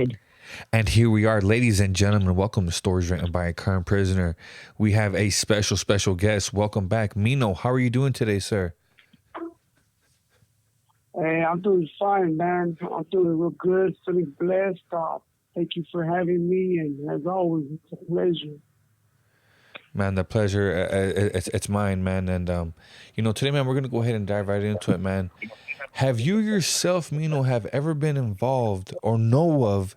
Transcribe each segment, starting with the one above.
good. And here we are, ladies and gentlemen. Welcome to Stories Written by a Current Prisoner. We have a special guest. Welcome back, Mino. How are you doing today, sir? Hey, I'm doing fine, man. I'm doing real good, feeling blessed. Thank you for having me, and as always, it's a pleasure. Man, the pleasure, it's mine, man. And today, man, we're gonna go ahead and dive right into it, man. Have you yourself, Mino, have ever been involved or know of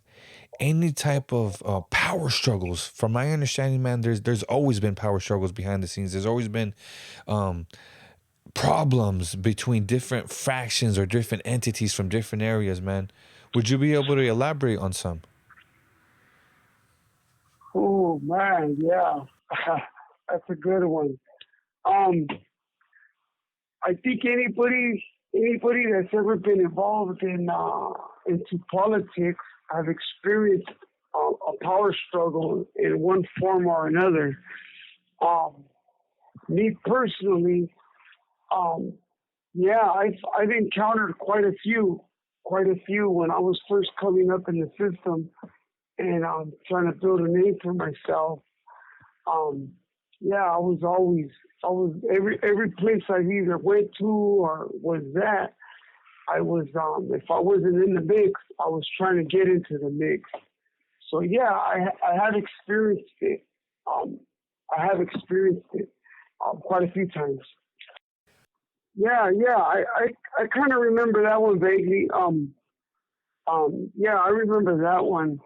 any type of power struggles? From my understanding, man, there's always been power struggles behind the scenes. There's always been um, problems between different factions or different entities from different areas, man. Would you be able to elaborate on some? Oh man, yeah, that's a good one. Um, I think anybody that's ever been involved into politics have experienced a power struggle in one form or another. Um, Me personally, um, yeah, I've encountered quite a few when I was first coming up in the system and trying to build a name for myself. Um, yeah, I was every place I either went to or was at. I was if I wasn't in the mix, I was trying to get into the mix. So yeah, I have experienced it. Um, I have experienced it quite a few times. Yeah, I kind of remember that one vaguely. Yeah, I remember that one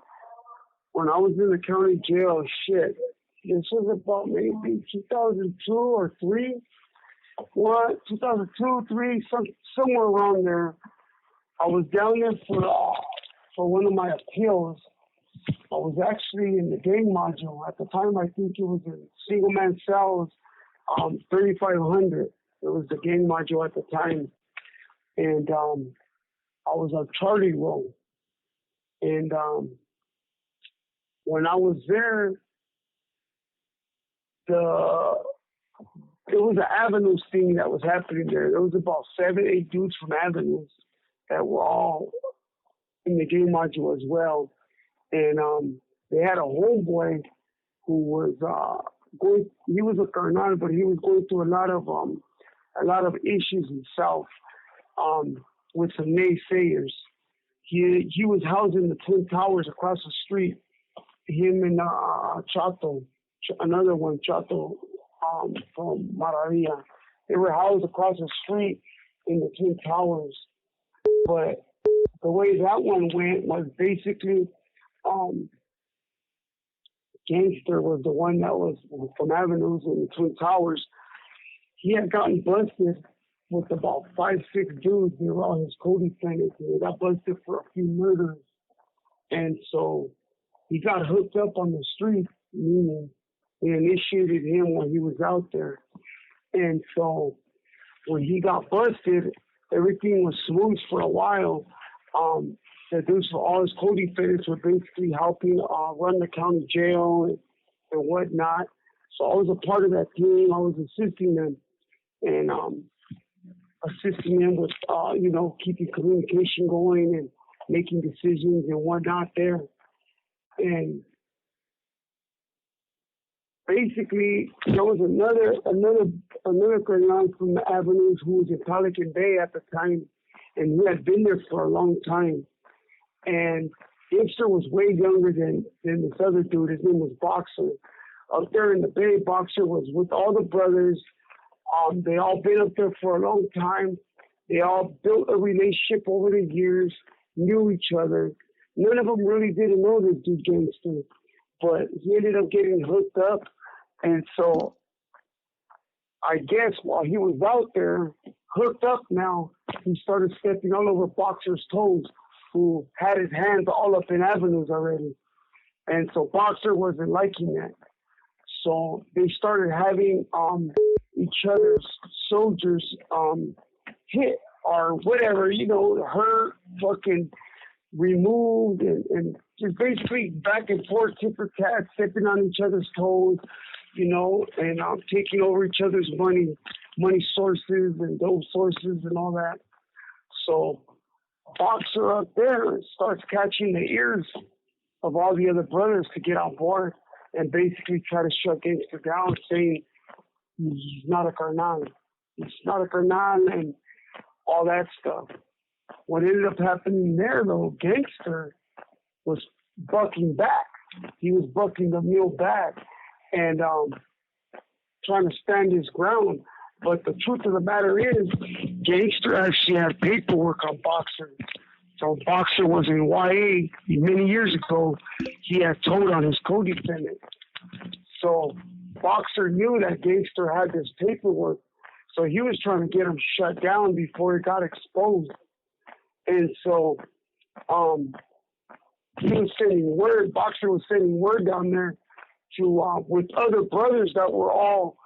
when I was in the county jail. Shit, this was about maybe 2002 or three. What 2002, three, somewhere around there. I was down there for one of my appeals. I was actually in the gang module at the time. I think it was in single man cells, 3500. It was the gang module at the time, and I was on Charlie roll. And when I was there, the it was an Avenues thing that was happening there. There was about 7, 8 dudes from Avenues that were all in the game module as well. And they had a homeboy who was going. He was a Carnal, but he was going through a lot of issues himself with some naysayers. He was housed in the Twin Towers across the street. Him and Chato, another one, Chato from Maravilla. They were housed across the street in the Twin Towers. But the way that one went was basically Gangster was the one that was from Avenues in the Twin Towers. He had gotten busted with about 5, 6 dudes. They were all his co-defendants. They got busted for a few murders. And so he got hooked up on the street, meaning they initiated him when he was out there. And so when he got busted, everything was smooth for a while. The dudes for all his co-defendants were basically helping run the county jail and whatnot. So I was a part of that team. I was assisting them and assisting them with, keeping communication going and making decisions and whatnot there. And basically, there was another Colonel from the Avenues who was in Pelican Bay at the time, and he had been there for a long time. And Dexter was way younger than this other dude. His name was Boxer. Up there in the Bay, Boxer was with all the brothers. They all been up there for a long time. They all built a relationship over the years, knew each other. None of them really didn't know this dude Gangster, but he ended up getting hooked up. And so I guess while he was out there, hooked up now, he started stepping all over Boxer's toes, who had his hands all up in Avenues already. And so Boxer wasn't liking that. So they started having each other's soldiers hit or whatever, hurt, fucking removed, and just basically back and forth, tit for tat, stepping on each other's toes, and taking over each other's money sources and those sources and all that. So Boxer up there starts catching the ears of all the other brothers to get on board and basically try to shut Gangster down, saying he's not a carnal. He's not a carnal and all that stuff. What ended up happening there, though, Gangster was bucking back. He was bucking the mule back and trying to stand his ground. But the truth of the matter is, Gangster actually had paperwork on Boxer. So Boxer was in YA many years ago. He had told on his co-defendant. So Boxer knew that Gangster had this paperwork. So he was trying to get him shut down before it got exposed. And so he was sending word, Boxer was sending word down there to with other brothers that were all,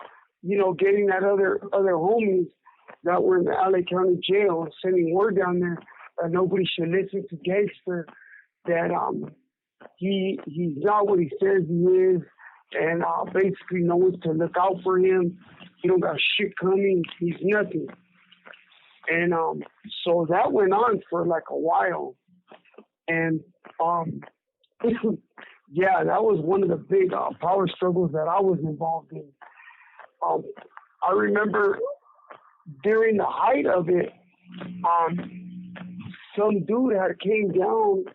you know, getting at other homies that were in the LA County jail, sending word down there that nobody should listen to Gangster, that he's not what he says he is, and basically no one's to look out for him. He don't got shit coming. He's nothing. And so that went on for like a while. And yeah, that was one of the big power struggles that I was involved in. I remember during the height of it, some dude had came down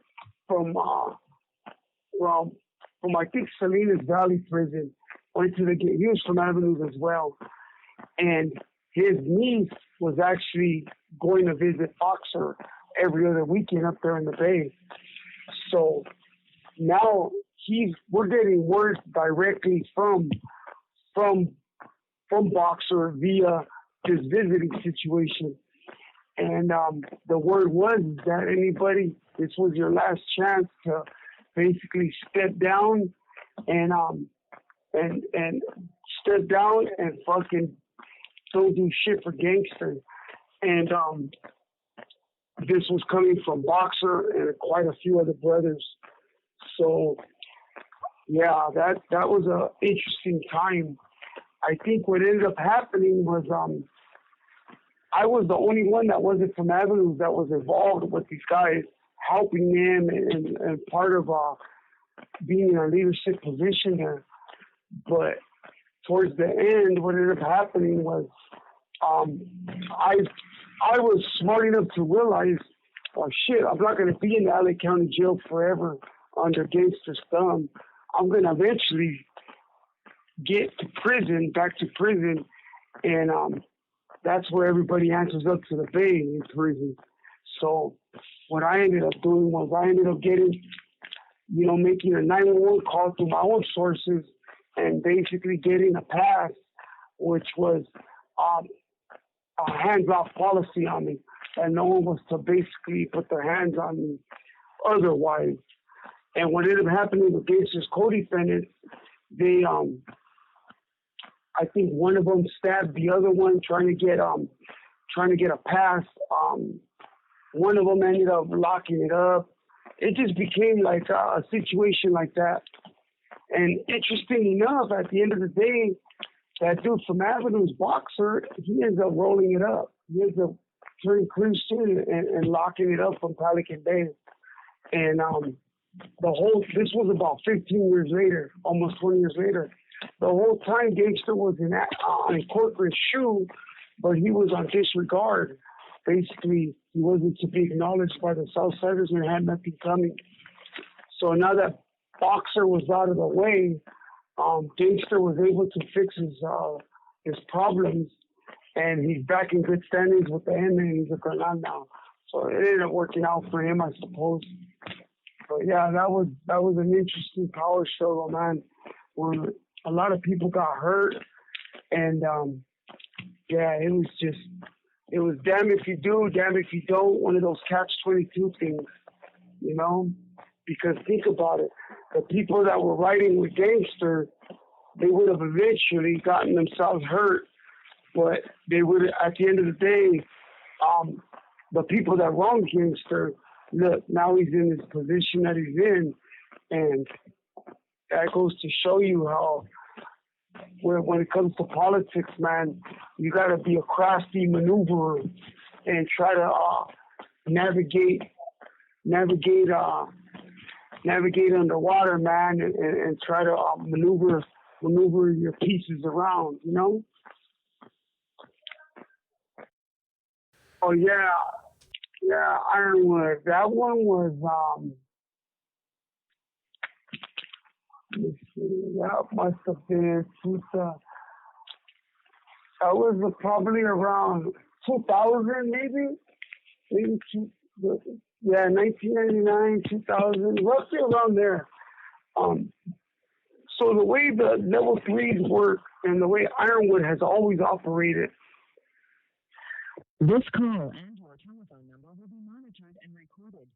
from I think Salinas Valley prison, went to he was from Avenues as well, and his niece was actually going to visit Boxer every other weekend up there in the Bay. So now we're getting word directly from Boxer via this visiting situation. And the word was that this was your last chance to basically step down and step down and fucking don't do shit for Gangster. And this was coming from Boxer and quite a few other brothers. So yeah, that was a interesting time. I think what ended up happening was I was the only one that wasn't from Avenues that was involved with these guys, helping them and part of being in a leadership position there. But towards the end, what ended up happening was I was smart enough to realize, oh shit, I'm not going to be in the LA County jail forever under Gangster's thumb. I'm going to eventually get to prison, back to prison, and that's where everybody answers up to the Bay in prison. So what I ended up doing was I ended up getting, making a 911 call through my own sources and basically getting a pass, which was a hands-off policy on me, and no one was to basically put their hands on me otherwise. And what ended up happening with Gangster's co-defendants, they, I think one of them stabbed the other one trying to get a pass. One of them ended up locking it up. It just became like a situation like that. And interesting enough, at the end of the day, that dude from Avenues, Boxer, he ends up rolling it up. He ends up turning Christian and locking it up from Pelican Bay. And this was about 15 years later, almost 20 years later. The whole time Gangster was in corporate shoe, but he was on disregard. Basically, he wasn't to be acknowledged by the Southsiders and had nothing coming. So now that Boxer was out of the way, Gangster was able to fix his problems, and he's back in good standings with the inmate, and he's a colonel now. So it ended up working out for him, I suppose. But yeah, that was an interesting power struggle, man, where a lot of people got hurt, and yeah, it was damn if you do, damn if you don't, one of those catch-22 things, because think about it, the people that were riding with Gangster, they would have eventually gotten themselves hurt, but they would, at the end of the day, the people that wronged Gangster, look, now he's in this position that he's in, and that goes to show you how, when it comes to politics, man, you got to be a crafty maneuverer and try to navigate navigate navigate underwater, man, and try to maneuver your pieces around, you know. Oh yeah, yeah, Ironwood. That one was let me see, that must have been that was probably around 2000, maybe yeah, 1999, 2000, roughly around there. Um, so the way the level threes work and the way Ironwood has always operated. This call and your telephone number will be monitored and recorded.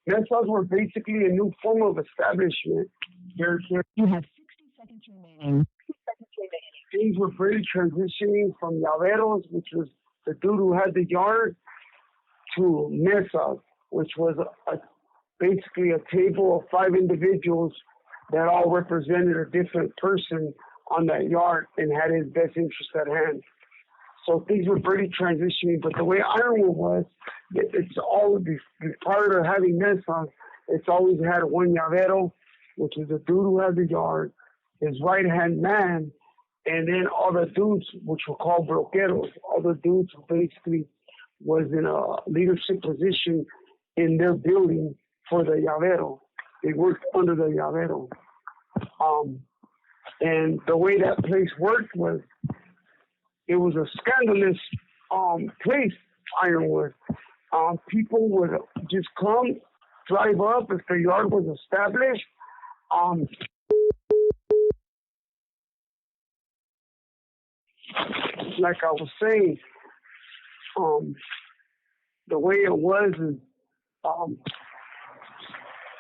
Mess were basically a new form of establishment. You have 60 seconds remaining. Things were pretty transitioning from llaveros, which was the dude who had the yard, to mesas, which was basically a table of 5 individuals that all represented a different person on that yard and had his best interest at hand. So things were pretty transitioning, but the way Ironwood was, it's always, prior to having mesas, it's always had one llavero, which is the dude who had the yard, his right-hand man, and then all the dudes, which were called broqueros, all the dudes who basically was in a leadership position in their building for the llavero. They worked under the llavero. And the way that place worked was, it was a scandalous place, Ironwood. People would just come, drive up if the yard was established. Like I was saying, the way it was is,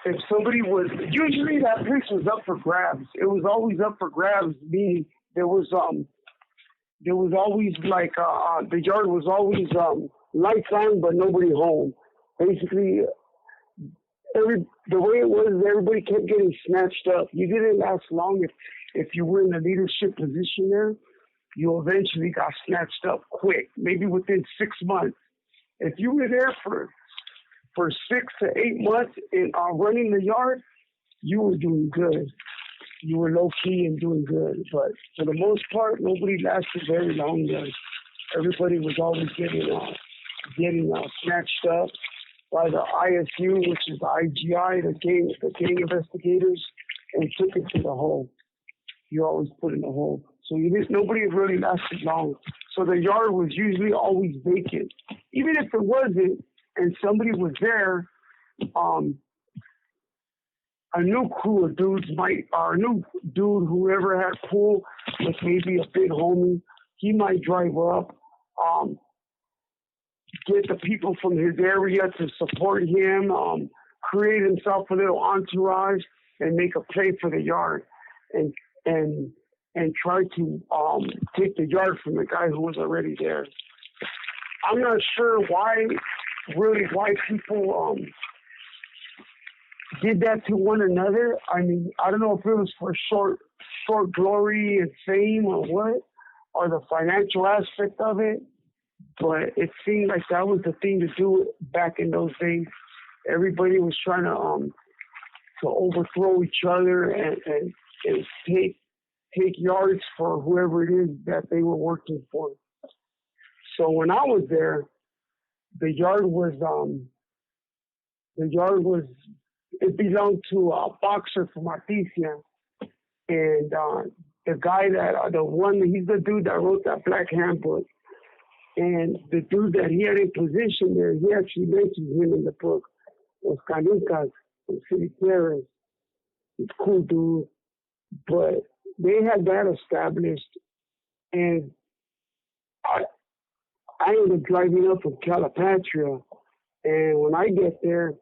if somebody was, usually that place was up for grabs. It was always up for grabs, meaning there was always like, the yard was always lights on but nobody home. Basically, the way it was, everybody kept getting snatched up. You didn't last long if you were in a leadership position there. You eventually got snatched up quick, maybe within 6 months. If you were there for 6 to 8 months in running the yard, you were doing good. You were low key and doing good. But for the most part, nobody lasted very long there. Everybody was always getting snatched up by the ISU, which is the IGI, the gang investigators, and took it to the hole. You always put in the hole. So nobody really lasted long. So the yard was usually always vacant. Even if it wasn't and somebody was there, a new crew of dudes or a new dude, whoever had pool, with maybe a big homie, he might drive up, get the people from his area to support him, create himself a little entourage, and make a play for the yard, and try to take the yard from the guy who was already there. I'm not sure why people did that to one another. I mean, I don't know if it was for short glory and fame or what, or the financial aspect of it, but it seemed like that was the thing to do back in those days. Everybody was trying to overthrow each other and take yards for whoever it is that they were working for. So when I was there, the yard was it belonged to a boxer from Artesia, and the guy he's the dude that wrote that Black Handbook, and the dude that he had in position there, he actually mentions him in the book, was Canucas from City Terrace. He's a cool dude, but they had that established, and I ended up driving up from Calipatria, and when I get there,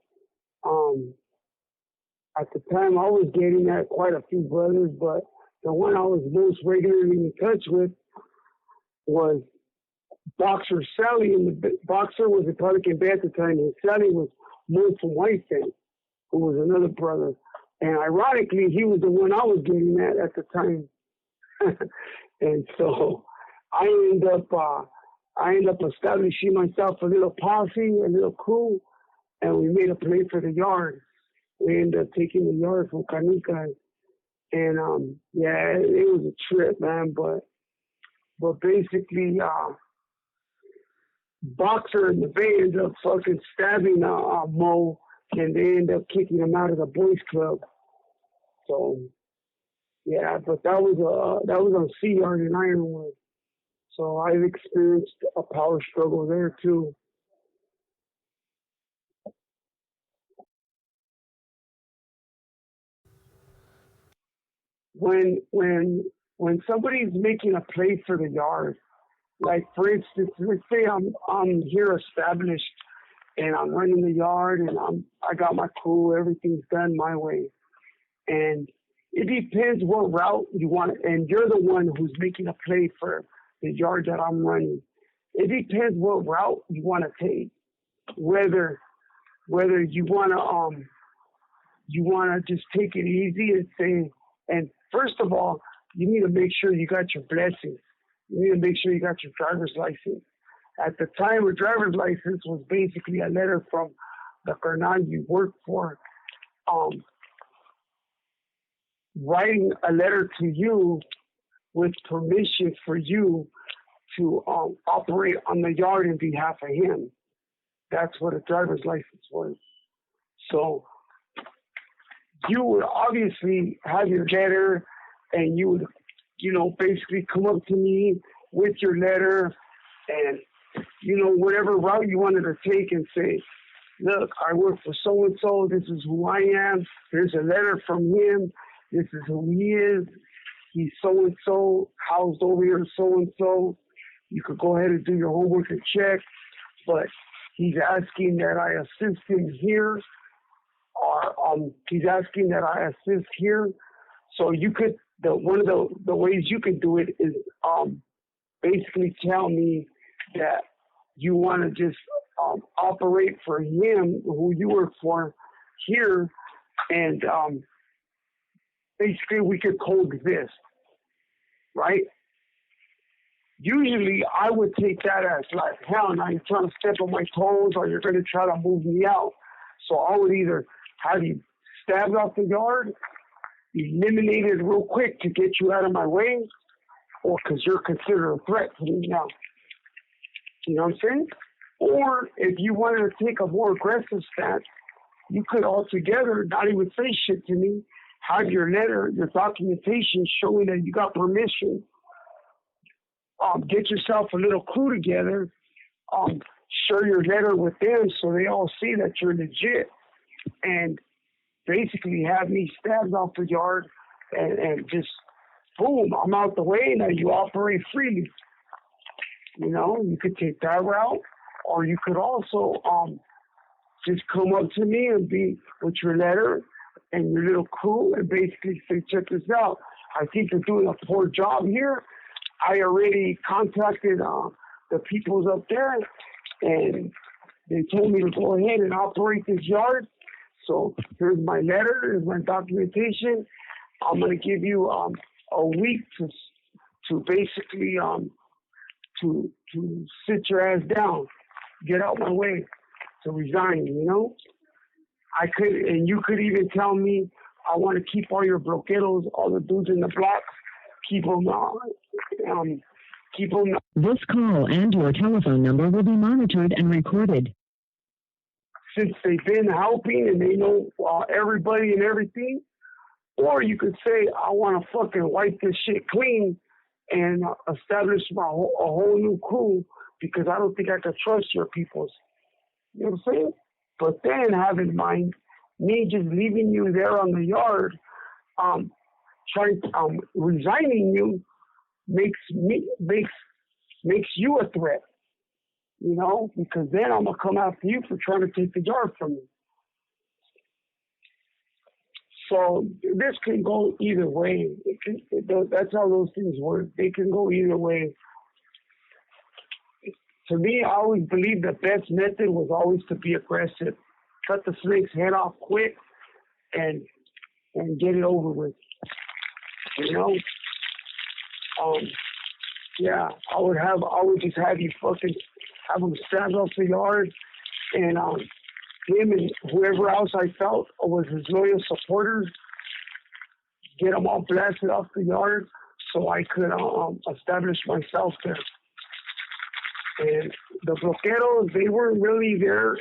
at the time I was getting at quite a few brothers, but the one I was most regularly in touch with was Boxer Sally, and the Boxer was a Pelican Bay at the time, and Sally was moved from White Fan, who was another brother. And ironically, he was the one I was getting at the time. And so I ended up I ended up establishing myself a little posse, a little crew, and we made a play for the yard. We ended up taking the yard from Canica, and yeah, it was a trip, man. But basically, Boxer and the Bay ended up fucking stabbing Mo, and they ended up kicking him out of the boys club. So yeah, but that was on Sea Yard in Ironwood. So I've experienced a power struggle there too. When somebody's making a play for the yard, like for instance, let's say I'm here established and I'm running the yard and I got my crew, everything's done my way. And it depends what route you want, and you're the one who's making a play for the yard that I'm running. It depends what route you want to take. Whether you wanna just take it easy and say, and first of all, you need to make sure you got your blessings. You need to make sure you got your driver's license. At the time, a driver's license was basically a letter from the carnal you worked for, writing a letter to you with permission for you to operate on the yard in behalf of him. That's what a driver's license was. So you would obviously have your letter, and you would, basically come up to me with your letter and, whatever route you wanted to take and say, look, I work for so-and-so. This is who I am. Here's a letter from him. This is who he is. He's so-and-so, housed over here so-and-so. You could go ahead and do your homework and check, but he's asking that I assist him here, or he's asking that I assist here. So you could, one of the ways you can do it is basically tell me that you want to just operate for him, who you work for here, and basically we could coexist, right? Usually I would take that as like, hell, now you're trying to step on my toes or you're going to try to move me out. So I would either have you stabbed off the yard, eliminated real quick to get you out of my way, or because you're considered a threat to me now. You know what I'm saying? Or if you wanted to take a more aggressive stance, you could altogether not even say shit to me, have your letter, your documentation showing that you got permission, get yourself a little crew together, share your letter with them so they all see that you're legit, and basically have me stabbed off the yard and just, boom, I'm out the way, now you operate freely. You could take that route, or you could also just come up to me and be with your letter and your little crew and basically say, check this out. I think you're doing a poor job here. I already contacted the peoples up there, and they told me to go ahead and operate this yard. So here's my letter, here's my documentation. I'm going to give you a week to basically to sit your ass down, get out my way, to resign. I could, and you could even tell me, I want to keep all your bloqueros, all the dudes in the block, keep them. This call and your telephone number will be monitored and recorded. Since they've been helping and they know everybody and everything. Or you could say, I want to fucking wipe this shit clean and establish a whole new crew because I don't think I can trust your peoples. You know what I'm saying? But then have in mind, me just leaving you there on the yard, resigning you makes you a threat. Because then I'm gonna come after you for trying to take the yard from me. So this can go either way. That's how those things work. They can go either way. To me, I always believed the best method was always to be aggressive. Cut the snake's head off quick and get it over with. Yeah, I would just have you fucking have him stand off the yard, and him and whoever else I felt was his loyal supporters, get them all blasted off the yard so I could establish myself there. And the bloqueros, they weren't really there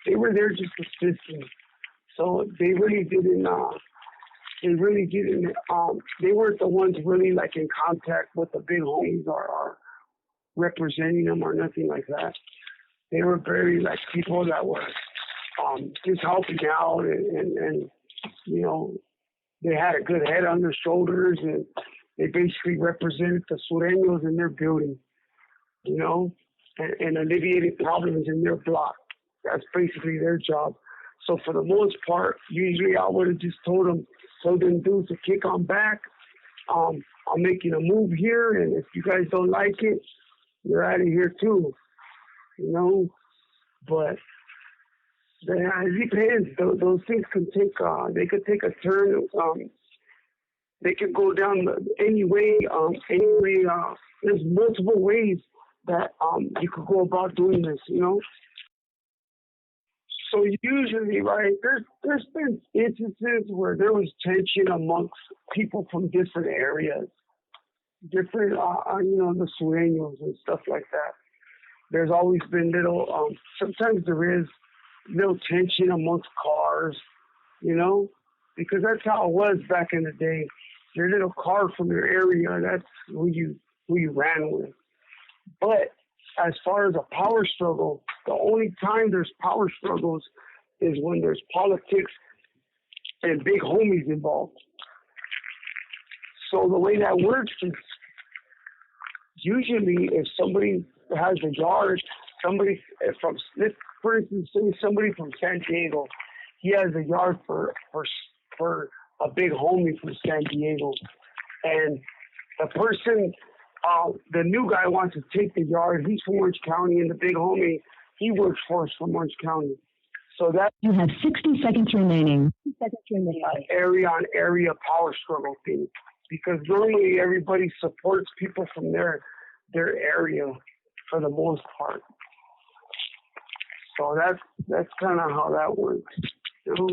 they were there just assisting. So they really didn't they weren't the ones really like in contact with the big homies or representing them or nothing like that. They were very like people that were just helping out and you know, they had a good head on their shoulders, and they basically represented the Sureños in their building, you know, and alleviated problems in their block. That's basically their job. So for the most part, usually I would have just told them dudes to kick on back. I'm making a move here, and if you guys don't like it, you're out of here too, you know. But it depends. Those things can take. They could take a turn. They could go down any way. There's multiple ways that you could go about doing this. You know. So usually, right, there's been instances where there was tension amongst people from different areas, different, the Sureños and stuff like that. There's always been little, sometimes there is little tension amongst cars, you know, because that's how it was back in the day. Your little car from your area, that's who you ran with. But as far as a power struggle, the only time there's power struggles is when there's politics and big homies involved. So the way that works is usually if somebody has a yard, for instance, say somebody from San Diego, he has a yard for a big homie from San Diego, and the person, the new guy wants to take the yard. He's from Orange County, and the big homie, he works for us from Orange County. So that you have 60 seconds remaining. Area on area power struggle thing, because normally everybody supports people from their area for the most part. So that's kind of how that works. You know?